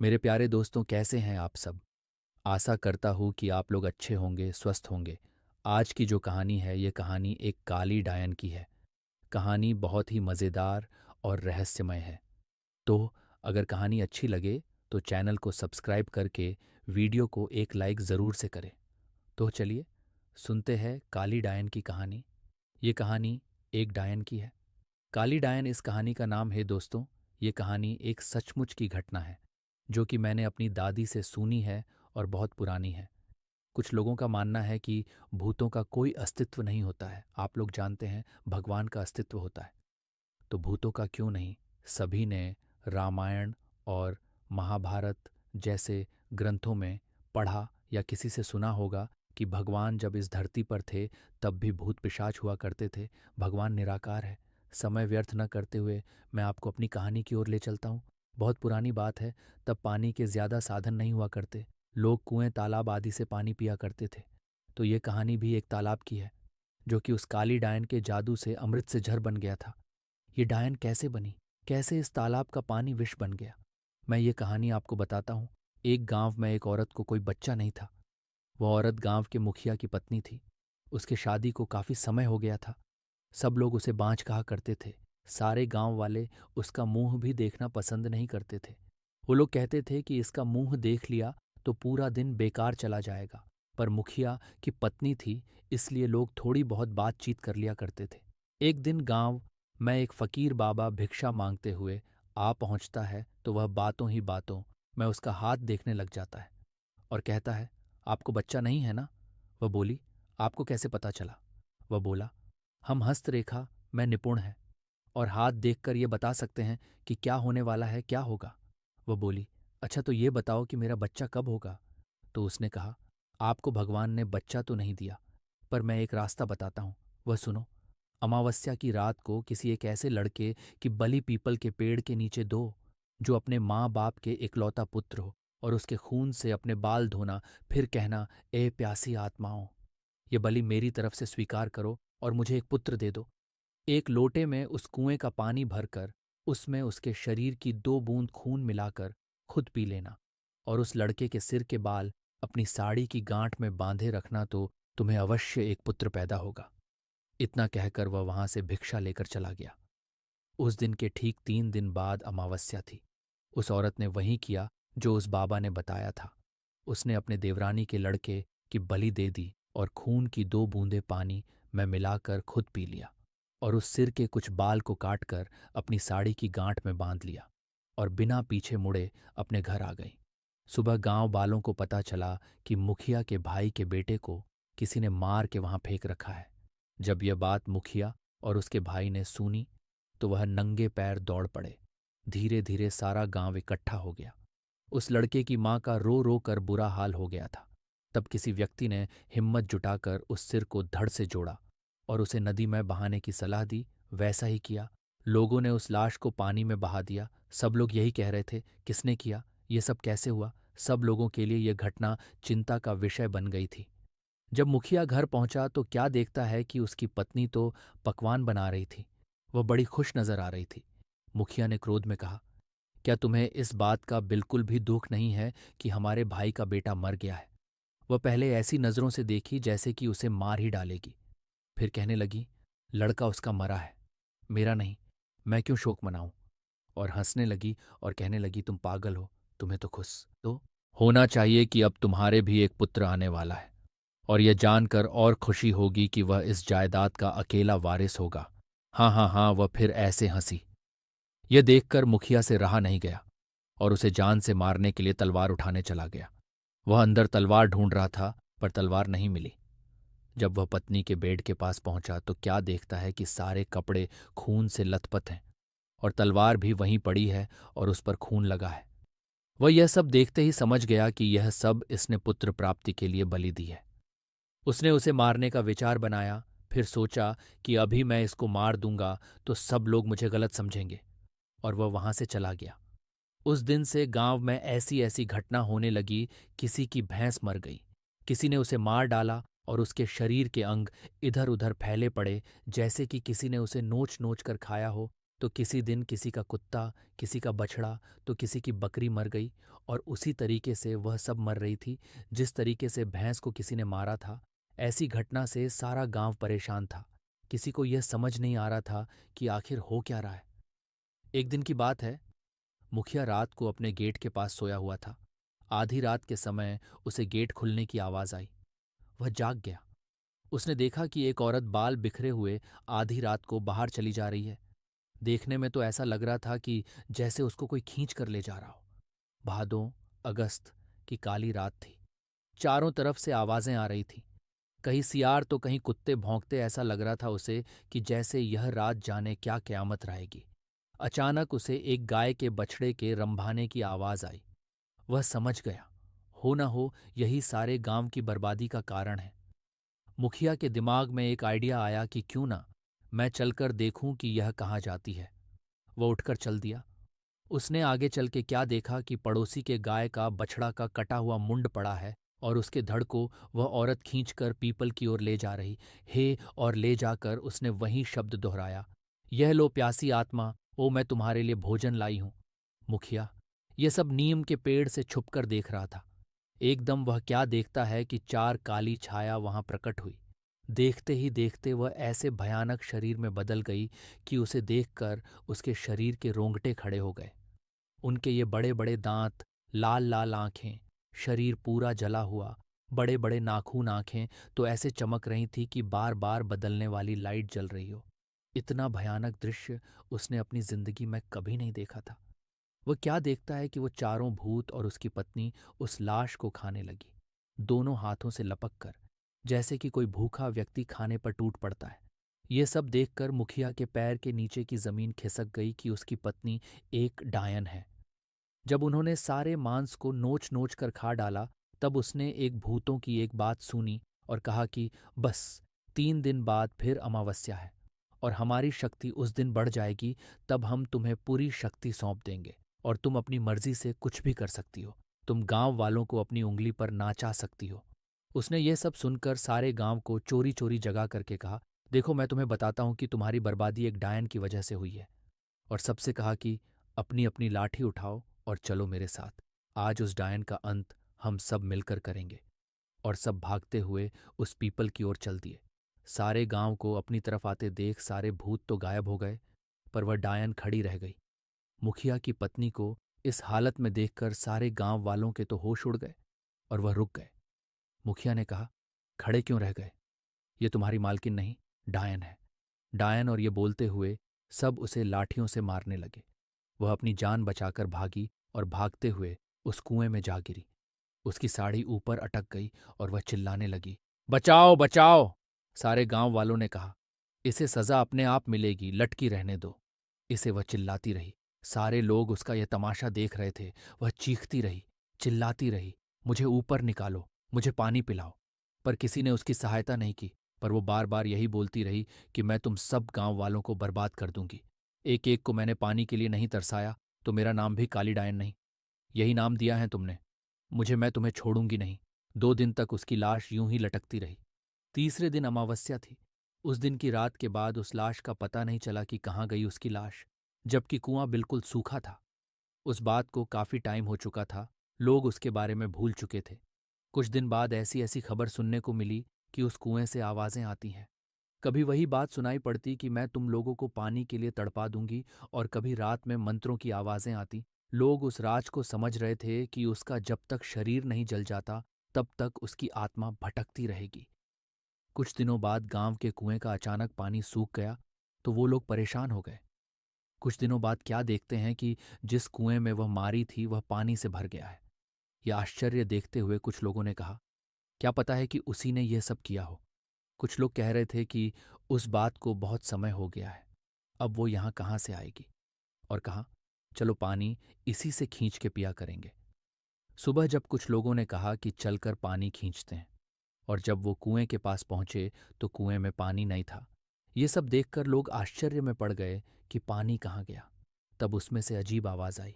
मेरे प्यारे दोस्तों, कैसे हैं आप सब? आशा करता हूँ कि आप लोग अच्छे होंगे, स्वस्थ होंगे। आज की जो कहानी है, ये कहानी एक काली डायन की है। कहानी बहुत ही मज़ेदार और रहस्यमय है। तो अगर कहानी अच्छी लगे, तो चैनल को सब्सक्राइब करके वीडियो को एक लाइक ज़रूर से करें। तो चलिए, सुनते हैं काली डायन की कहानी। ये कहानी एक डायन की है। काली डायन इस कहानी का नाम है दोस्तों। ये कहानी एक सचमुच की घटना है, जो कि मैंने अपनी दादी से सुनी है और बहुत पुरानी है। कुछ लोगों का मानना है कि भूतों का कोई अस्तित्व नहीं होता है। आप लोग जानते हैं, भगवान का अस्तित्व होता है। तो भूतों का क्यों नहीं? सभी ने रामायण और महाभारत जैसे ग्रंथों में पढ़ा या किसी से सुना होगा कि भगवान जब इस धरती पर थे, तब भी भूत पिशाच हुआ करते थे। भगवान निराकार है। समय व्यर्थ न करते हुए मैं आपको अपनी कहानी की ओर ले चलता हूँ। बहुत पुरानी बात है। तब पानी के ज़्यादा साधन नहीं हुआ करते। लोग कुएं, तालाब आदि से पानी पिया करते थे। तो ये कहानी भी एक तालाब की है, जो कि उस काली डायन के जादू से अमृत से झर बन गया था। ये डायन कैसे बनी? कैसे इस तालाब का पानी विष बन गया? मैं ये कहानी आपको बताता हूँ। एक गांव में एक औरत को कोई बच्चा नहीं था। वह औरत गांव के मुखिया की पत्नी थी। उसके शादी को काफी समय हो गया था। सब लोग उसे बांझ कहा करते थे। सारे गांव वाले उसका मुंह भी देखना पसंद नहीं करते थे। वो लोग कहते थे कि इसका मुंह देख लिया तो पूरा दिन बेकार चला जाएगा। पर मुखिया की पत्नी थी, इसलिए लोग थोड़ी बहुत बातचीत कर लिया करते थे। एक दिन गांव में एक फकीर बाबा भिक्षा मांगते हुए आ पहुंचता है, तो वह बातों ही बातों में उसका हाथ देखने लग जाता है और कहता है, आपको बच्चा नहीं है ना? वह बोली, आपको कैसे पता चला? वह बोला, हम हस्तरेखा में निपुण हैं और हाथ देखकर ये बता सकते हैं कि क्या होने वाला है, क्या होगा। वह बोली, अच्छा तो ये बताओ कि मेरा बच्चा कब होगा? तो उसने कहा, आपको भगवान ने बच्चा तो नहीं दिया, पर मैं एक रास्ता बताता हूँ। वह सुनो। अमावस्या की रात को किसी एक ऐसे लड़के की बलि पीपल के पेड़ के नीचे दो, जो अपने माँ बाप के इकलौता पुत्र हो, और उसके खून से अपने बाल धोना। फिर कहना, ए प्यासी आत्माओं, ये बलि मेरी तरफ से स्वीकार करो और मुझे एक पुत्र दे दो। एक लोटे में उस कुएं का पानी भरकर उसमें उसके शरीर की 2 बूंद खून मिलाकर खुद पी लेना, और उस लड़के के सिर के बाल अपनी साड़ी की गांठ में बांधे रखना, तो तुम्हें अवश्य एक पुत्र पैदा होगा। इतना कहकर वह वहां से भिक्षा लेकर चला गया। उस दिन के ठीक 3 दिन बाद अमावस्या थी। उस औरत ने वही किया जो उस बाबा ने बताया था। उसने अपने देवरानी के लड़के की बलि दे दी और खून की 2 बूंदें पानी में मिलाकर खुद पी लिया, और उस सिर के कुछ बाल को काटकर अपनी साड़ी की गांठ में बांध लिया, और बिना पीछे मुड़े अपने घर आ गई। सुबह गांव वालों को पता चला कि मुखिया के भाई के बेटे को किसी ने मार के वहां फेंक रखा है। जब यह बात मुखिया और उसके भाई ने सुनी, तो वह नंगे पैर दौड़ पड़े। धीरे धीरे सारा गांव इकट्ठा हो गया। उस लड़के की मां का रो रो कर बुरा हाल हो गया था। तब किसी व्यक्ति ने हिम्मत जुटाकर उस सिर को धड़ से जोड़ा और उसे नदी में बहाने की सलाह दी। वैसा ही किया। लोगों ने उस लाश को पानी में बहा दिया। सब लोग यही कह रहे थे, किसने किया? ये सब कैसे हुआ? सब लोगों के लिए यह घटना चिंता का विषय बन गई थी। जब मुखिया घर पहुंचा तो क्या देखता है कि उसकी पत्नी तो पकवान बना रही थी। वह बड़ी खुश नजर आ रही थी। मुखिया ने क्रोध में कहा, क्या तुम्हें इस बात का बिल्कुल भी दुख नहीं है कि हमारे भाई का बेटा मर गया है? वह पहले ऐसी नजरों से देखी जैसे कि उसे मार ही डालेगी। फिर कहने लगी, लड़का उसका मरा है, मेरा नहीं। मैं क्यों शोक मनाऊं? और हंसने लगी और कहने लगी, तुम पागल हो। तुम्हें तो खुश तो होना चाहिए कि अब तुम्हारे भी एक पुत्र आने वाला है, और यह जानकर और खुशी होगी कि वह इस जायदाद का अकेला वारिस होगा। हाँ हाँ हाँ, वह फिर ऐसे हंसी। यह देखकर मुखिया से रहा नहीं गया और उसे जान से मारने के लिए तलवार उठाने चला गया। वह अंदर तलवार ढूंढ रहा था, पर तलवार नहीं मिली। जब वह पत्नी के बेड के पास पहुंचा तो क्या देखता है कि सारे कपड़े खून से लथपथ हैं और तलवार भी वहीं पड़ी है और उस पर खून लगा है। वह यह सब देखते ही समझ गया कि यह सब इसने पुत्र प्राप्ति के लिए बलि दी है। उसने उसे मारने का विचार बनाया। फिर सोचा कि अभी मैं इसको मार दूंगा तो सब लोग मुझे गलत समझेंगे, और वह वहां से चला गया। उस दिन से गांव में ऐसी ऐसी घटना होने लगी। किसी की भैंस मर गई, किसी ने उसे मार डाला और उसके शरीर के अंग इधर उधर फैले पड़े, जैसे कि किसी ने उसे नोच नोच कर खाया हो। तो किसी दिन किसी का कुत्ता, किसी का बछड़ा, तो किसी की बकरी मर गई, और उसी तरीके से वह सब मर रही थी जिस तरीके से भैंस को किसी ने मारा था। ऐसी घटना से सारा गांव परेशान था। किसी को यह समझ नहीं आ रहा था कि आखिर हो क्या रहा है। एक दिन की बात है, मुखिया रात को अपने गेट के पास सोया हुआ था। आधी रात के समय उसे गेट खुलने की आवाज आई। वह जाग गया। उसने देखा कि एक औरत बाल बिखरे हुए आधी रात को बाहर चली जा रही है। देखने में तो ऐसा लग रहा था कि जैसे उसको कोई खींच कर ले जा रहा हो। भादों, अगस्त की काली रात थी। चारों तरफ से आवाजें आ रही थीं। कहीं सियार तो कहीं कुत्ते भौंकते। ऐसा लग रहा था उसे कि जैसे यह रात जाने क्या कयामत रहेगी। अचानक उसे एक गाय के बछड़े के रंभाने की आवाज आई। वह समझ गया, हो न हो यही सारे गांव की बर्बादी का कारण है। मुखिया के दिमाग में एक आइडिया आया कि क्यों ना मैं चलकर देखूं कि यह कहाँ जाती है। वह उठकर चल दिया। उसने आगे चल के क्या देखा कि पड़ोसी के गाय का बछड़ा का कटा हुआ मुंड पड़ा है, और उसके धड़ को वह औरत खींचकर पीपल की ओर ले जा रही। हे, और ले जाकर उसने वही शब्द दोहराया, यह लो प्यासी आत्मा, ओ मैं तुम्हारे लिए भोजन लाई हूं। मुखिया ये सब नीम के पेड़ से छुपकर देख रहा था। एकदम वह क्या देखता है कि चार काली छाया वहां प्रकट हुई। देखते ही देखते वह ऐसे भयानक शरीर में बदल गई कि उसे देखकर उसके शरीर के रोंगटे खड़े हो गए। उनके ये बड़े बड़े दांत, लाल लाल आंखें, शरीर पूरा जला हुआ, बड़े बड़े नाखून, आंखें तो ऐसे चमक रही थी कि बार बार बदलने वाली लाइट जल रही हो। इतना भयानक दृश्य उसने अपनी जिंदगी में कभी नहीं देखा था। वह क्या देखता है कि वो चारों भूत और उसकी पत्नी उस लाश को खाने लगी, दोनों हाथों से लपक कर, जैसे कि कोई भूखा व्यक्ति खाने पर टूट पड़ता है। ये सब देखकर मुखिया के पैर के नीचे की जमीन खिसक गई कि उसकी पत्नी एक डायन है। जब उन्होंने सारे मांस को नोच नोच कर खा डाला, तब उसने एक भूतों की एक बात सुनी और कहा कि बस 3 दिन बाद फिर अमावस्या है और हमारी शक्ति उस दिन बढ़ जाएगी। तब हम तुम्हें पूरी शक्ति सौंप देंगे और तुम अपनी मर्जी से कुछ भी कर सकती हो। तुम गांव वालों को अपनी उंगली पर नाचा सकती हो। उसने ये सब सुनकर सारे गांव को चोरी चोरी जगा करके कहा, देखो मैं तुम्हें बताता हूं कि तुम्हारी बर्बादी एक डायन की वजह से हुई है। और सबसे कहा कि अपनी अपनी लाठी उठाओ और चलो मेरे साथ। आज उस डायन का अंत हम सब मिलकर करेंगे। और सब भागते हुए उस पीपल की ओर चल दिए। सारे गांव को अपनी तरफ आते देख सारे भूत तो गायब हो गए, पर वह डायन खड़ी रह गई। मुखिया की पत्नी को इस हालत में देखकर सारे गांव वालों के तो होश उड़ गए और वह रुक गए। मुखिया ने कहा, खड़े क्यों रह गए? ये तुम्हारी मालकिन नहीं, डायन है। डायन। और ये बोलते हुए सब उसे लाठियों से मारने लगे। वह अपनी जान बचाकर भागी और भागते हुए उस कुएं में जा गिरी। उसकी साड़ी ऊपर अटक गई और वह चिल्लाने लगी, बचाओ बचाओ! सारे गांव वालों ने कहा, इसे सजा अपने आप मिलेगी, लटकी रहने दो इसे। वह चिल्लाती रही। सारे लोग उसका यह तमाशा देख रहे थे। वह चीखती रही, चिल्लाती रही, मुझे ऊपर निकालो, मुझे पानी पिलाओ। पर किसी ने उसकी सहायता नहीं की। पर वो बार बार यही बोलती रही कि मैं तुम सब गांव वालों को बर्बाद कर दूंगी। एक एक को मैंने पानी के लिए नहीं तरसाया तो मेरा नाम भी काली डायन नहीं। यही नाम दिया है तुमने मुझे। मैं तुम्हें छोड़ूंगी नहीं। 2 दिन तक उसकी लाश यूं ही लटकती रही। तीसरे दिन अमावस्या थी। उस दिन की रात के बाद उस लाश का पता नहीं चला कि कहाँ गई उसकी लाश, जबकि कुआं बिल्कुल सूखा था। उस बात को काफी टाइम हो चुका था। लोग उसके बारे में भूल चुके थे। कुछ दिन बाद ऐसी ऐसी खबर सुनने को मिली कि उस कुएं से आवाजें आती हैं। कभी वही बात सुनाई पड़ती कि मैं तुम लोगों को पानी के लिए तड़पा दूंगी, और कभी रात में मंत्रों की आवाजें आती। लोग उस राज को समझ रहे थे कि उसका जब तक शरीर नहीं जल जाता तब तक उसकी आत्मा भटकती रहेगी। कुछ दिनों बाद गांव के कुएं का अचानक पानी सूख गया तो वो लोग परेशान हो गए। कुछ दिनों बाद क्या देखते हैं कि जिस कुएं में वह मारी थी वह पानी से भर गया है। यह आश्चर्य देखते हुए कुछ लोगों ने कहा, क्या पता है कि उसी ने यह सब किया हो। कुछ लोग कह रहे थे कि उस बात को बहुत समय हो गया है, अब वो यहाँ कहाँ से आएगी। और कहा, चलो पानी इसी से खींच के पिया करेंगे। सुबह जब कुछ लोगों ने कहा कि चलकर पानी खींचते हैं, और जब वो कुएं के पास पहुंचे तो कुएं में पानी नहीं था। ये सब देखकर लोग आश्चर्य में पड़ गए कि पानी कहाँ गया। तब उसमें से अजीब आवाज आई,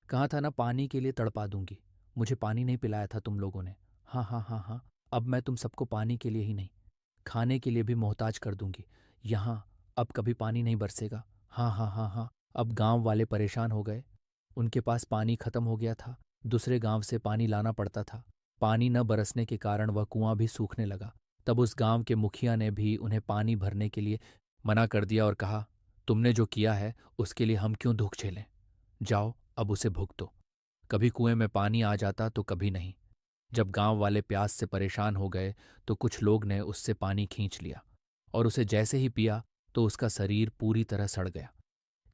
कहा था ना पानी के लिए तड़पा दूंगी, मुझे पानी नहीं पिलाया था तुम लोगों ने। हाँ हाँ हाँ हाँ, अब मैं तुम सबको पानी के लिए ही नहीं, खाने के लिए भी मोहताज कर दूंगी। यहाँ अब कभी पानी नहीं बरसेगा। हाँ हाँ हाँ हाँ। अब गांव वाले परेशान हो गए। उनके पास पानी खत्म हो गया था। दूसरे गांव से पानी लाना पड़ता था। पानी न बरसने के कारण वह कुआं भी सूखने लगा। तब उस गांव के मुखिया ने भी उन्हें पानी भरने के लिए मना कर दिया और कहा, तुमने जो किया है उसके लिए हम क्यों दुख झेलें। जाओ, अब उसे भुगतो। कभी कुएं में पानी आ जाता तो कभी नहीं। जब गांव वाले प्यास से परेशान हो गए तो कुछ लोग ने उससे पानी खींच लिया, और उसे जैसे ही पिया तो उसका शरीर पूरी तरह सड़ गया।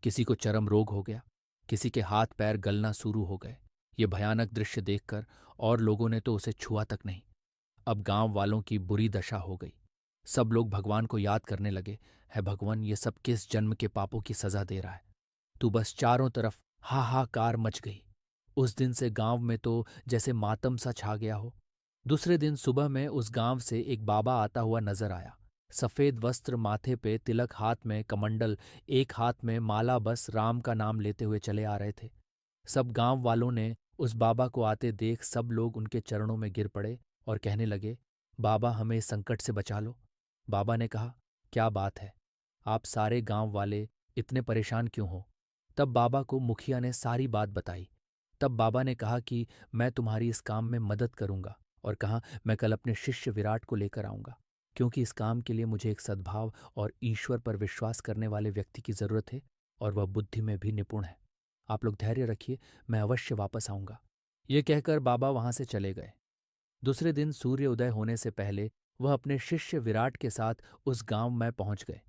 किसी को चर्म रोग हो गया, किसी के हाथ पैर गलना शुरू हो गए। ये भयानक दृश्य देखकर और लोगों ने तो उसे छुआ तक नहीं। अब गांव वालों की बुरी दशा हो गई। सब लोग भगवान को याद करने लगे, है भगवान, ये सब किस जन्म के पापों की सजा दे रहा है। तू बस चारों तरफ हाहाकार मच गई। उस दिन से गांव में तो जैसे मातम सा छा गया हो। दूसरे दिन सुबह में उस गांव से एक बाबा आता हुआ नजर आया। सफेद वस्त्र, माथे पे तिलक, हाथ में कमंडल, एक हाथ में माला, बस राम का नाम लेते हुए चले आ रहे थे। सब गांव वालों ने उस बाबा को आते देख सब लोग उनके चरणों में गिर पड़े और कहने लगे, बाबा हमें इस संकट से बचा लो। बाबा ने कहा, क्या बात है, आप सारे गांव वाले इतने परेशान क्यों हो। तब बाबा को मुखिया ने सारी बात बताई। तब बाबा ने कहा कि मैं तुम्हारी इस काम में मदद करूंगा, और कहा मैं कल अपने शिष्य विराट को लेकर आऊंगा, क्योंकि इस काम के लिए मुझे एक सद्भाव और ईश्वर पर विश्वास करने वाले व्यक्ति की जरूरत है, और वह बुद्धि में भी निपुण है। आप लोग धैर्य रखिए, मैं अवश्य वापस आऊंगा। ये कहकर बाबा वहां से चले गए। दूसरे दिन सूर्य उदय होने से पहले वह अपने शिष्य विराट के साथ उस गांव में पहुंच गए।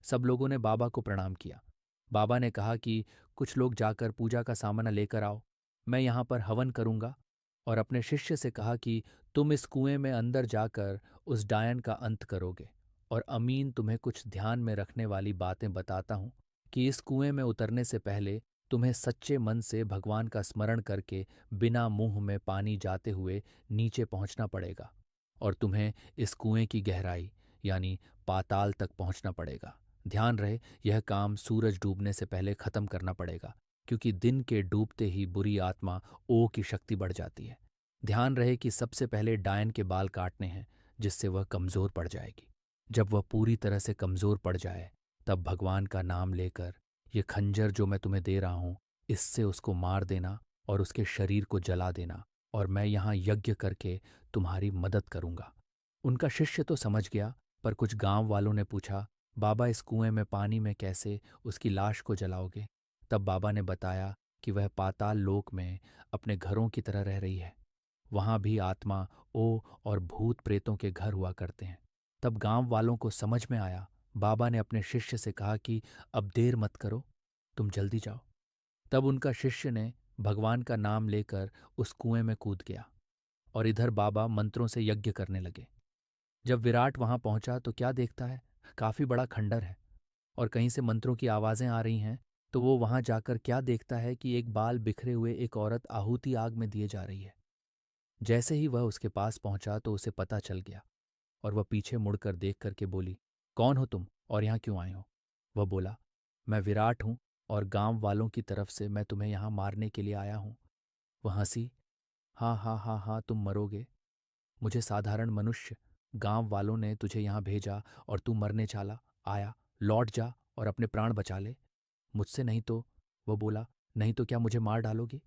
सब लोगों ने बाबा को प्रणाम किया। बाबा ने कहा कि कुछ लोग जाकर पूजा का सामान लेकर आओ, मैं यहाँ पर हवन करूंगा। और अपने शिष्य से कहा कि तुम इस कुएं में अंदर जाकर उस डायन का अंत करोगे। और अमीन, तुम्हें कुछ ध्यान में रखने वाली बातें बताता हूँ कि इस कुएं में उतरने से पहले तुम्हें सच्चे मन से भगवान का स्मरण करके बिना मुंह में पानी जाते हुए नीचे पहुंचना पड़ेगा। और तुम्हें इस कुएं की गहराई यानी पाताल तक पहुंचना पड़ेगा। ध्यान रहे, यह काम सूरज डूबने से पहले खत्म करना पड़ेगा, क्योंकि दिन के डूबते ही बुरी आत्मा ओ की शक्ति बढ़ जाती है। ध्यान रहे कि सबसे पहले डायन के बाल काटने हैं, जिससे वह कमजोर पड़ जाएगी। जब वह पूरी तरह से कमजोर पड़ जाए, तब भगवान का नाम लेकर ये खंजर जो मैं तुम्हें दे रहा हूं, इससे उसको मार देना और उसके शरीर को जला देना, और मैं यहाँ यज्ञ करके तुम्हारी मदद करूंगा। उनका शिष्य तो समझ गया, पर कुछ गांव वालों ने पूछा, बाबा इस कुएं में पानी में कैसे उसकी लाश को जलाओगे। तब बाबा ने बताया कि वह पाताल लोक में अपने घरों की तरह रह रही है। वहां भी आत्मा, ओ और भूत प्रेतों के घर हुआ करते हैं। तब गांव वालों को समझ में आया। बाबा ने अपने शिष्य से कहा कि अब देर मत करो, तुम जल्दी जाओ। तब उनका शिष्य ने भगवान का नाम लेकर उस कुएं में कूद गया, और इधर बाबा मंत्रों से यज्ञ करने लगे। जब विराट वहां पहुंचा तो क्या देखता है, काफी बड़ा खंडर है, और कहीं से मंत्रों की आवाजें आ रही हैं। तो वो वहां जाकर क्या देखता है कि एक बाल बिखरे हुए एक औरत आहुति आग में दिए जा रही है। जैसे ही वह उसके पास पहुंचा तो उसे पता चल गया, और वह पीछे मुड़कर देख करके बोली, कौन हो तुम और यहाँ क्यों आए हो। वह बोला, मैं विराट हूं, और गांव वालों की तरफ से मैं तुम्हें यहाँ मारने के लिए आया हूं। वह हंसी, हाँ हाँ हाँ हाँ, तुम मरोगे। मुझे साधारण मनुष्य, गांव वालों ने तुझे यहाँ भेजा और तू मरने चाला आया। लौट जा और अपने प्राण बचा ले, मुझसे नहीं तो। वह बोला, नहीं तो क्या मुझे मार डालोगी।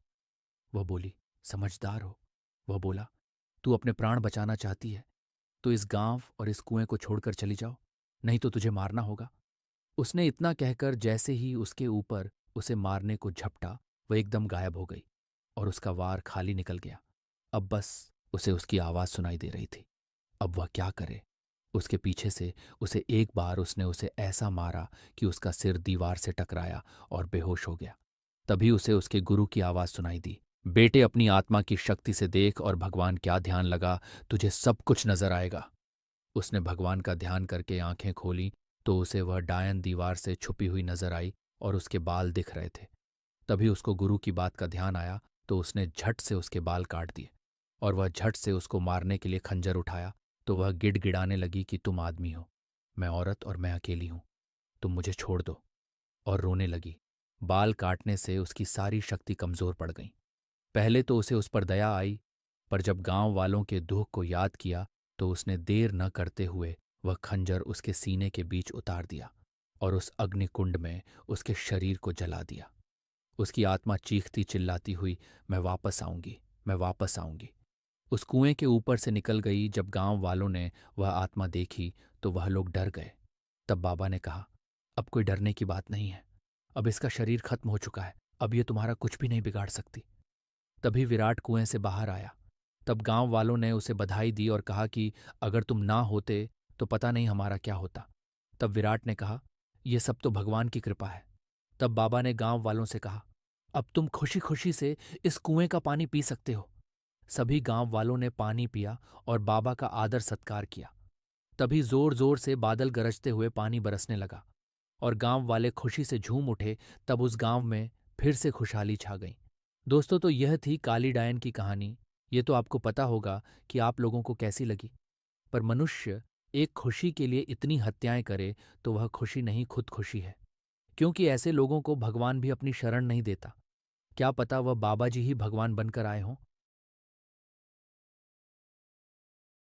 वह बोली, समझदार हो। वह बोला, तू अपने प्राण बचाना चाहती है तो इस गांव और इस कुएं को छोड़कर चली जाओ, नहीं तो तुझे मारना होगा। उसने इतना कहकर जैसे ही उसके ऊपर उसे मारने को झपटा, वह एकदम गायब हो गई, और उसका वार खाली निकल गया। अब बस उसे उसकी आवाज सुनाई दे रही थी। अब वह क्या करे। उसके पीछे से उसे एक बार उसने उसे ऐसा मारा कि उसका सिर दीवार से टकराया और बेहोश हो गया। तभी उसे उसके गुरु की आवाज सुनाई दी, बेटे अपनी आत्मा की शक्ति से देख और भगवान क्या ध्यान लगा, तुझे सब कुछ नजर आएगा। उसने भगवान का ध्यान करके आंखें खोली तो उसे वह डायन दीवार से छुपी हुई नजर आई, और उसके बाल दिख रहे थे। तभी उसको गुरु की बात का ध्यान आया तो उसने झट से उसके बाल काट दिए, और वह झट से उसको मारने के लिए खंजर उठाया। तो वह गिड़गिड़ाने लगी कि तुम आदमी हो, मैं औरत, और मैं अकेली हूं, तुम मुझे छोड़ दो। और रोने लगी। बाल काटने से उसकी सारी शक्ति कमजोर पड़ गई। पहले तो उसे उस पर दया आई, पर जब गांव वालों के दुख को याद किया तो उसने देर न करते हुए वह खंजर उसके सीने के बीच उतार दिया, और उस अग्निकुंड में उसके शरीर को जला दिया। उसकी आत्मा चीखती चिल्लाती हुई, मैं वापस आऊंगी, मैं वापस आऊंगी, उस कुएं के ऊपर से निकल गई। जब गांव वालों ने वह आत्मा देखी तो वह लोग डर गए। तब बाबा ने कहा, अब कोई डरने की बात नहीं है, अब इसका शरीर खत्म हो चुका है, अब ये तुम्हारा कुछ भी नहीं बिगाड़ सकती। तभी विराट कुएं से बाहर आया। तब गांव वालों ने उसे बधाई दी और कहा कि अगर तुम ना होते तो पता नहीं हमारा क्या होता। तब विराट ने कहा, यह सब तो भगवान की कृपा है। तब बाबा ने गांव वालों से कहा, अब तुम खुशी खुशी से इस कुएं का पानी पी सकते हो। सभी गांव वालों ने पानी पिया और बाबा का आदर सत्कार किया। तभी जोर जोर से बादल गरजते हुए पानी बरसने लगा और गांव वाले खुशी से झूम उठे। तब उस गांव में फिर से खुशहाली छा गई। दोस्तों, तो यह थी काली डायन की कहानी। ये तो आपको पता होगा कि आप लोगों को कैसी लगी। पर मनुष्य एक खुशी के लिए इतनी हत्याएं करे तो वह खुशी नहीं, खुद खुशी है। क्योंकि ऐसे लोगों को भगवान भी अपनी शरण नहीं देता। क्या पता वह बाबा जी ही भगवान बनकर आए हों।